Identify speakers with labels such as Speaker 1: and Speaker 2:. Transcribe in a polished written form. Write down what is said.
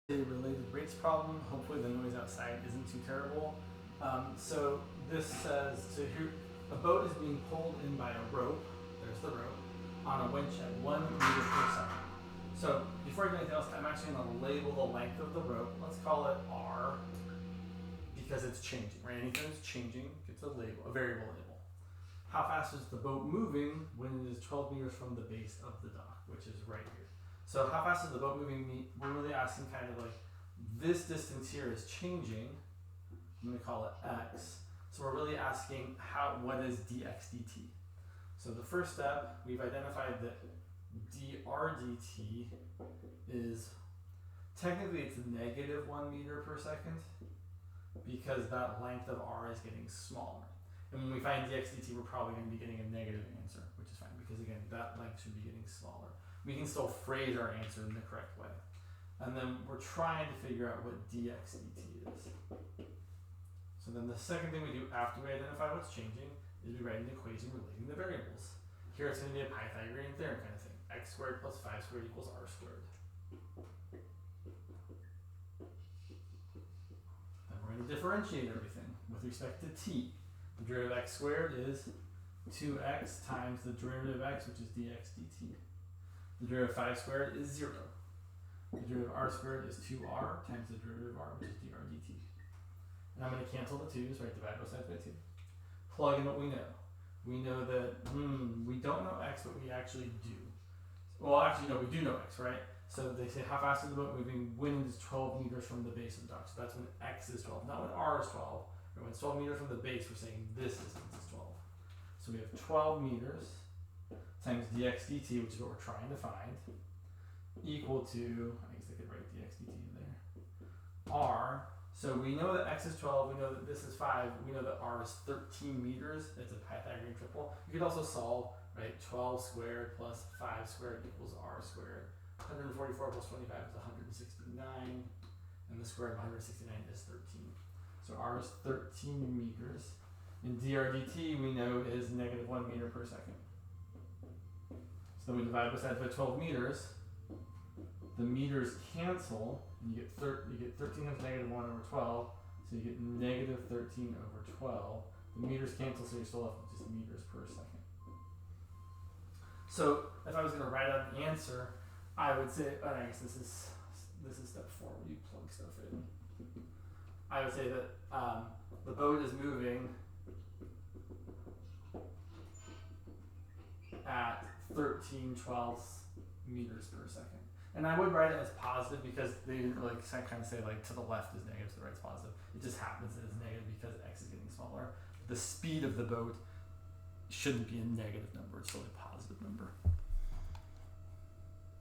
Speaker 1: A related rates problem. Hopefully the noise outside isn't too terrible. So this says a boat is being pulled in by a rope, there's the rope, on a winch at 1 meter per second. So before I do anything else, I'm actually going to label the length of the rope. Let's call it R because it's changing, right? Anything that's changing gets a label, a variable label. How fast is the boat moving when it is 12 meters from the base of the dock, which is right here. So how fast is the boat moving? We're really asking kind of like this distance here is changing. I'm going to call it x. So we're really asking what is dx dt. So the first step, we've identified that dr dt is technically it's negative 1 meter per second because that length of r is getting smaller. And when we find dx dt, we're probably going to be getting a negative answer, which is fine because again, that length should be getting smaller. We can still phrase our answer in the correct way. And then we're trying to figure out what dx dt is. So then the second thing we do after we identify what's changing is we write an equation relating the variables. Here it's going to be a Pythagorean theorem kind of thing. X squared plus 5 squared equals r squared. Then we're going to differentiate everything with respect to t. The derivative of x squared is 2x times the derivative of x, which is dx dt. The derivative of 5 squared is 0. The derivative of r squared is 2r times the derivative of r, which is dr dt. And I'm going to cancel the 2's, right? Divide both sides by 2. Plug in what we know. We know that, we don't know x, but we actually do. Well, actually, no, we do know x, right? So they say, how fast is the boat moving when it is 12 meters from the base of the dock? So that's when x is 12, not when r is 12. Or when it's 12 meters from the base, we're saying this distance is 12. So we have 12 meters times dx dt, which is what we're trying to find, equal to, I guess I could write dx dt in there, r. So we know that x is 12, we know that this is 5, we know that r is 13 meters. It's a Pythagorean triple. You could also solve, right, 12 squared plus 5 squared equals r squared. 144 plus 25 is 169, and the square of 169 is 13. So r is 13 meters. And dr dt we know is negative 1 meter per second. So then we divide both sides by 12 meters. The meters cancel, and you get 13 times negative 1 over 12, so you get negative 13 over 12. The meters cancel, so you're still left with just meters per second. So if I was going to write out the answer, I would say, I guess this is step 4 where you plug stuff in. I would say that the boat is moving at 13/12 meters per second. And I would write it as positive because they didn't really kind of say like to the left is negative, to the right is positive. It just happens that it's negative because x is getting smaller. The speed of the boat shouldn't be a negative number, it's still a